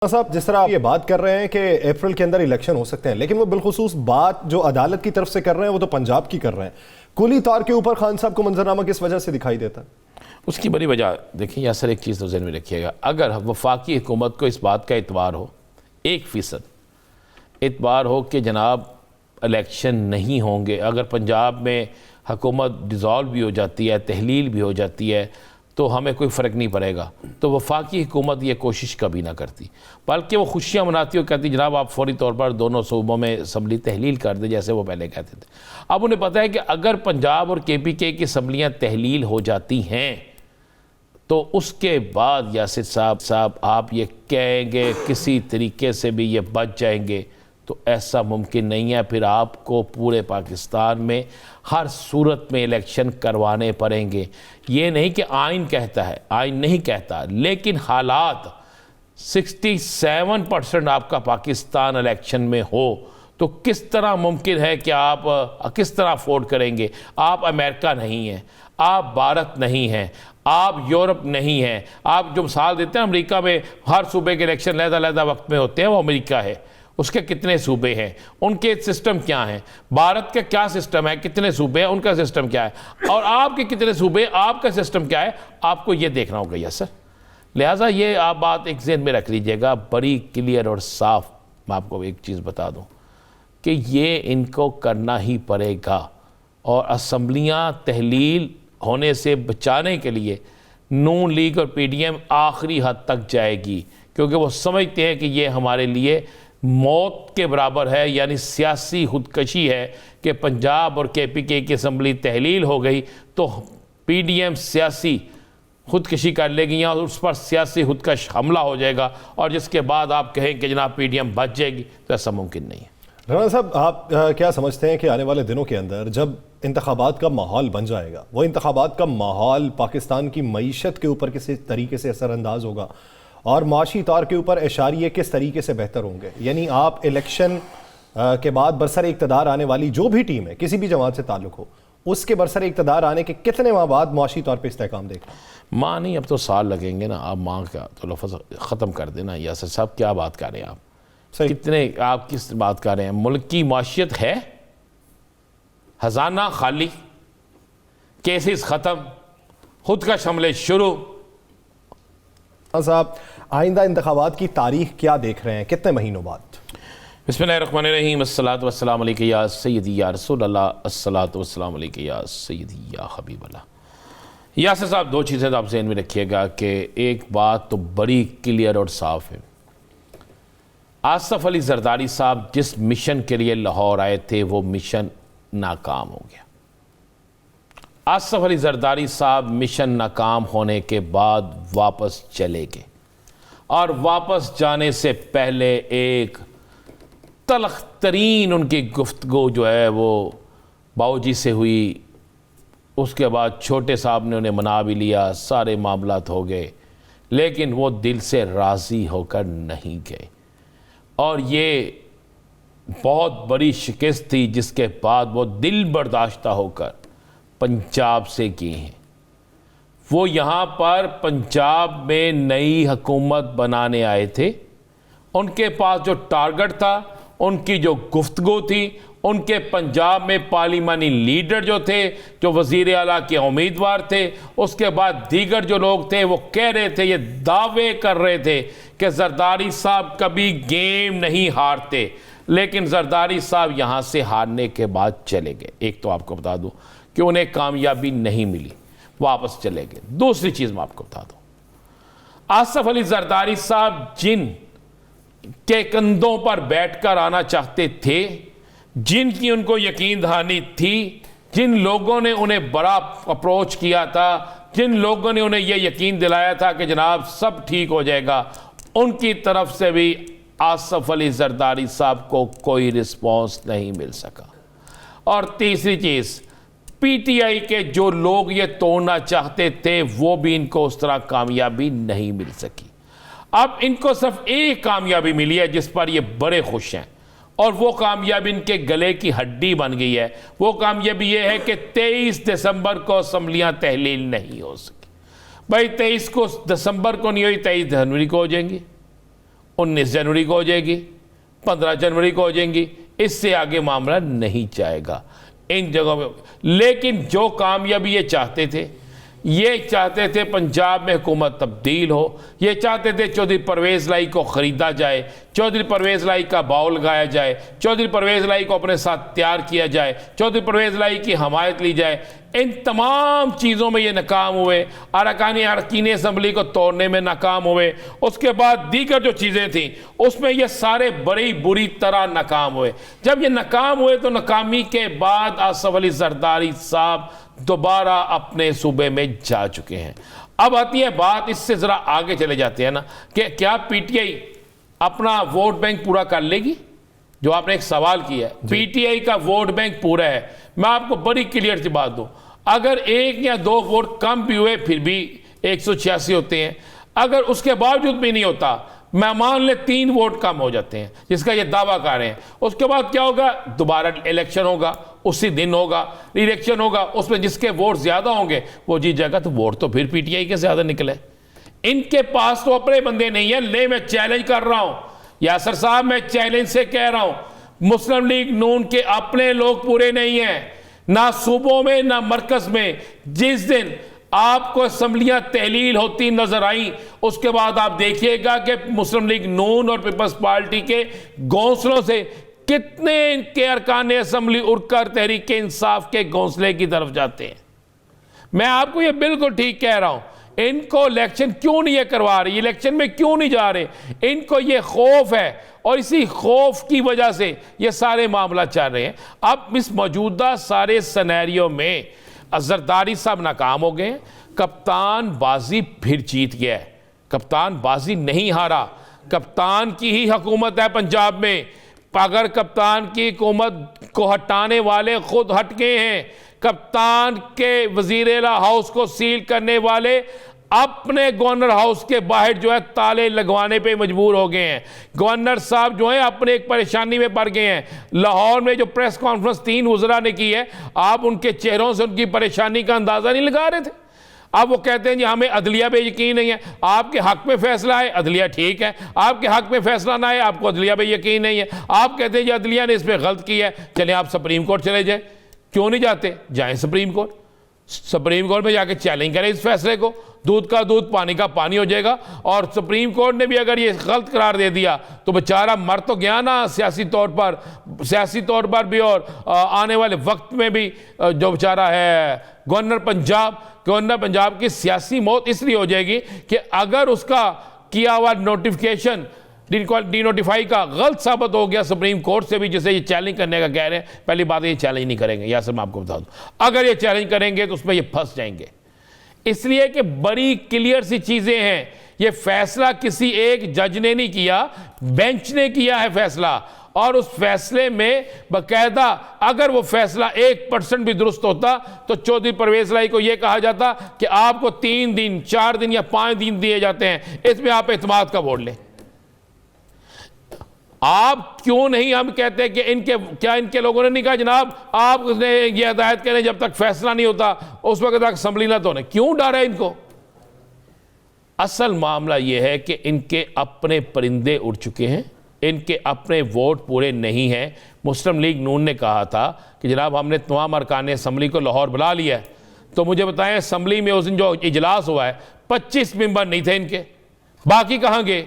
साहब, जिस तरह आप ये बात कर रहे हैं कि अप्रैल के अंदर इलेक्शन हो सकते हैं, लेकिन वो बिलखुसूस बात जो अदालत की तरफ से कर रहे हैं वो तो पंजाब की कर रहे हैं। कुली तौर के ऊपर खान साहब को मंजरनामा किस वजह से दिखाई देता है? उसकी बड़ी वजह देखिए यासर, एक चीज़ तो ज़हन में रखिएगा, अगर वफाकी हुकूमत को इस बात का इतबार हो, 1% इतबार हो कि जनाब इलेक्शन नहीं होंगे, अगर पंजाब में हुकूमत डिज़ोल्व भी हो जाती है, तहलील भी हो जाती है, तो हमें कोई फ़र्क नहीं पड़ेगा, तो वफाकी हुकूमत ये कोशिश कभी ना करती, बल्कि वो खुशियाँ मनाती और कहती जनाब आप फौरी तौर पर दोनों सूबों में असम्बली तहलील कर दें, जैसे वो पहले कहते थे। अब उन्हें पता है कि अगर पंजाब और KPK की असम्बलियाँ तहलील हो जाती हैं तो उसके बाद यासिर साहब आप ये कहेंगे किसी तरीके से भी ये बच जाएंगे, तो ऐसा मुमकिन नहीं है। फिर आपको पूरे पाकिस्तान में हर सूरत में इलेक्शन करवाने पड़ेंगे। ये नहीं कि आइन कहता है, आइन नहीं कहता, लेकिन हालात 67% आपका पाकिस्तान इलेक्शन में हो तो किस तरह मुमकिन है कि आप किस तरह अफोर्ड करेंगे? आप अमेरिका नहीं हैं, आप भारत नहीं हैं, आप यूरोप नहीं हैं। आप जो मिसाल देते हैं अमेरिका में हर सूबे के इलेक्शन लहदा वक्त में होते हैं, वो अमेरिका है, उसके कितने सूबे हैं, उनके सिस्टम क्या हैं, भारत का क्या सिस्टम है, कितने सूबे हैं, उनका सिस्टम क्या है, और आपके कितने सूबे, आपका सिस्टम क्या है, आपको ये देखना होगा। यस सर, लिहाजा ये आप बात एक ज़हन में रख लीजिएगा, बड़ी क्लियर और साफ। मैं आपको एक चीज़ बता दूं कि ये इनको करना ही पड़ेगा, और असम्बलियाँ तहलील होने से बचाने के लिए नून लीग और PDM आखिरी हद तक जाएगी, क्योंकि वो समझते हैं कि ये हमारे लिए मौत के बराबर है, यानी सियासी खुदकशी है कि पंजाब और KPK की असम्बली तहलील हो गई तो PDM सियासी खुदकशी कर लेगी और उस पर सियासी खुदकश हमला हो जाएगा, और जिसके बाद आप कहें कि जनाब PDM बच जाएगी, तो ऐसा मुमकिन नहीं है। राणा साहब, आप क्या समझते हैं कि आने वाले दिनों के अंदर जब इंतखाबात का माहौल बन जाएगा, वो इंतखाबात का माहौल पाकिस्तान की मईशत के ऊपर किसी तरीके से असरअंदाज होगा और माशी तौर के ऊपर इशारिये किस तरीके से बेहतर होंगे? यानी आप इलेक्शन के बाद बरसर इक़्तिदार आने वाली जो भी टीम है, किसी भी जमात से ताल्लुक़ हो, उसके बरसर इक़्तिदार आने के कितने माह बाद माशी तौर पर इस्तेहकाम देखें? माँ नहीं, अब तो साल लगेंगे ना। आप माँ का तो लफ्ज़ ख़त्म कर देना। यासर साहब, क्या बात कर रहे हैं आप? कितने, आप किस बात कर रहे हैं? मुल्क की माशियत है, खजाना खाली, केसेस ख़त्म, खुद का हमले शुरू। साहब, आइंदा इंतखाबात की तारीख क्या देख रहे हैं, कितने महीनों बाद? बिस्मिल्लाहिर्रहमानिर्रहीम, अस्सलातु वस्सलामु अलैका या सय्यदी या रसूल अल्लाह, अस्सलातु वस्सलामु अलैका या सय्यदी या हबीब अल्लाह। यासर साहब, दो चीज़ें तो आप ज़हन में रखिएगा कि एक बात तो बड़ी क्लियर और साफ़ है, आसफ अली जरदारी साहब जिस मिशन के लिए लाहौर आए थे वो मिशन नाकाम हो गया। आसफ अली जरदारी साहब मिशन नाकाम होने के बाद वापस चले गए, और वापस जाने से पहले एक तलख तरीन उनकी गुफ्तगू जो है वो बाऊजी से हुई। उसके बाद छोटे साहब ने उन्हें मना भी लिया, सारे मामलात हो गए, लेकिन वो दिल से राज़ी होकर नहीं गए, और ये बहुत बड़ी शिकस्त थी, जिसके बाद वो दिल बर्दाश्ता होकर पंजाब से गए हैं। वो यहाँ पर पंजाब में नई हुकूमत बनाने आए थे। उनके पास जो टारगेट था, उनकी जो गुफ्तगू थी, उनके पंजाब में पार्लिमानी लीडर जो थे, जो वज़ीर आला के उम्मीदवार थे, उसके बाद दीगर जो लोग थे, वो कह रहे थे, ये दावे कर रहे थे कि जरदारी साहब कभी गेम नहीं हारते। लेकिन जरदारी साहब यहाँ से हारने के बाद चले गए। एक तो आपको बता दूँ कि उन्हें कामयाबी नहीं मिली, वापस चले गए। दूसरी चीज़ मैं आपको बता दूँ, आसफ अली जरदारी साहब जिन के कंधों पर बैठकर आना चाहते थे, जिनकी उनको यकीन दहानी थी, जिन लोगों ने उन्हें बड़ा अप्रोच किया था, जिन लोगों ने उन्हें यह यकीन दिलाया था कि जनाब सब ठीक हो जाएगा, उनकी तरफ से भी आसफ अली जरदारी साहब को कोई रिस्पॉन्स नहीं मिल सका। और तीसरी चीज़, PTI के जो लोग ये तोड़ना चाहते थे, वो भी इनको उस तरह कामयाबी नहीं मिल सकी। अब इनको सिर्फ एक कामयाबी मिली है जिस पर ये बड़े खुश हैं, और वो कामयाबी इनके गले की हड्डी बन गई है। वो कामयाबी ये है कि 23 दिसंबर को असम्बलियाँ तहलील नहीं हो सकी। भाई 23 को दिसंबर को नहीं हुई, 23 जनवरी को हो जाएंगी। 19 जनवरी को हो जाएगी, 15 जनवरी को हो जाएंगी, इससे आगे मामला नहीं जाएगा इन जगहों पे। लेकिन जो कामयाबी ये चाहते थे, ये चाहते थे पंजाब में हुकूमत तब्दील हो, ये चाहते थे चौधरी परवेज़ लाई को ख़रीदा जाए, चौधरी परवेज़ लाई का बाउल लगाया जाए, चौधरी परवेज़ लाई को अपने साथ तैयार किया जाए, चौधरी परवेज़ लाई की हमायत ली जाए। इन तमाम चीज़ों में ये नाकाम हुए, अरकान असम्बली को तोड़ने में नाकाम हुए। उसके बाद दीगर जो चीज़ें थी उसमें ये सारे बड़ी बुरी तरह नाकाम हुए। जब ये नाकाम हुए तो नाकामी के बाद आसफ अली जरदारी साहब दोबारा अपने सूबे में जा चुके हैं। अब आती है बात, इससे ज़रा आगे चले जाते हैं ना, कि क्या पीटीआई अपना वोट बैंक पूरा कर लेगी? जो आपने एक सवाल किया है, पीटीआई का वोट बैंक पूरा है। मैं आपको बड़ी क्लियर सी बात दूं, अगर 1 या 2 वोट कम भी हुए फिर भी 186 होते हैं। अगर उसके बावजूद भी नहीं होता, मैं मान ले 3 वोट कम हो जाते हैं, जिसका ये दावा कर रहे हैं, उसके बाद क्या होगा? दोबारा इलेक्शन होगा, उसी दिन होगा, इलेक्शन होगा, उसमें जिसके वोट ज्यादा होंगे वो जीत जाएगा। तो वोट तो फिर पीटीआई के ज्यादा निकले। इनके पास तो अपने बंदे नहीं है। ले, मैं चैलेंज कर रहा हूं यासर साहब, मैं चैलेंज से कह रहा हूं, मुस्लिम लीग नून के अपने लोग पूरे नहीं हैं, ना सूबों में ना मरकज में। जिस दिन आपको असम्बलियां तहलील होती नजर आई, उसके बाद आप देखिएगा कि मुस्लिम लीग नून और पीपल्स पार्टी के घोंसलों से कितने इनके अरकान असम्बली उड़कर तहरीक इंसाफ के घोंसले की तरफ जाते हैं। मैं आपको ये बिल्कुल ठीक कह रहा हूं। इनको इलेक्शन क्यों नहीं ये करवा रही, इलेक्शन में क्यों नहीं जा रहे? इनको ये खौफ है और इसी खौफ की वजह से ये सारे मामला चल रहे हैं। अब इस मौजूदा सारे सिनेरियो में जरदारी साहब नाकाम हो गए। कप्तान बाजी फिर जीत गया है, कप्तान बाजी नहीं हारा। कप्तान की ही हुकूमत है पंजाब में। अगर कप्तान की हुकूमत को हटाने वाले खुद हट गए हैं, कप्तान के वजीर हाउस को सील करने वाले अपने गवर्नर हाउस के बाहर जो है ताले लगवाने पे मजबूर हो गए हैं। गवर्नर साहब जो है अपने एक परेशानी में पड़ गए हैं। लाहौर में जो प्रेस कॉन्फ्रेंस 3 वज़रा ने की है, आप उनके चेहरों से उनकी परेशानी का अंदाजा नहीं लगा रहे थे। अब वो कहते हैं जी हमें अदलिया पे यकीन नहीं है। आपके हक में फैसला है, अदलिया ठीक है। आपके हक में फैसला ना है, आपको अदलिया पे यकीन नहीं है। आप कहते हैं जी अदलिया ने इस पर गलत किया है, चले आप सुप्रीम कोर्ट चले जाए। क्यों नहीं जाते? जाएं सुप्रीम कोर्ट, सुप्रीम कोर्ट में जाके चैलेंज करें इस फैसले को। दूध का दूध पानी का पानी हो जाएगा। और सुप्रीम कोर्ट ने भी अगर ये गलत करार दे दिया तो बेचारा मर तो गया ना सियासी तौर पर भी, और आने वाले वक्त में भी जो बेचारा है गवर्नर पंजाब की सियासी मौत इसलिए हो जाएगी कि अगर उसका किया हुआ नोटिफिकेशन डिनोटिफाई का गलत साबित हो गया सुप्रीम कोर्ट से भी, जिसे ये चैलेंज करने का कह रहे हैं। पहली बात ये चैलेंज नहीं करेंगे, या सर मैं आपको बता दूं, अगर ये चैलेंज करेंगे तो उसमें ये फंस जाएंगे। इसलिए कि बड़ी क्लियर सी चीजें हैं। ये फैसला किसी एक जज ने नहीं किया, बेंच ने किया है फैसला। और उस फैसले में बकायदा अगर वो फैसला 1% भी दुरुस्त होता तो चौधरी परवेज़ लाई को यह कहा जाता कि आपको 3 दिन 4 दिन या 5 दिन दिए जाते हैं, इसमें आप एतमाद का वोट लें। आप क्यों नहीं, हम कहते हैं कि इनके लोगों ने नहीं कहा जनाब आप ये हदायत करें जब तक फैसला नहीं होता उस वक्त तक असम्बली ना तो क्यों डरा है इनको? असल मामला यह है कि इनके अपने परिंदे उड़ चुके हैं, इनके अपने वोट पूरे नहीं हैं। मुस्लिम लीग नून ने कहा था कि जनाब हमने तमाम अरकान असम्बली को लाहौर बुला लिया है, तो मुझे बताएं असम्बली में उस दिन जो इजलास हुआ है 25 मेंबर नहीं थे इनके, बाकी कहाँ गए?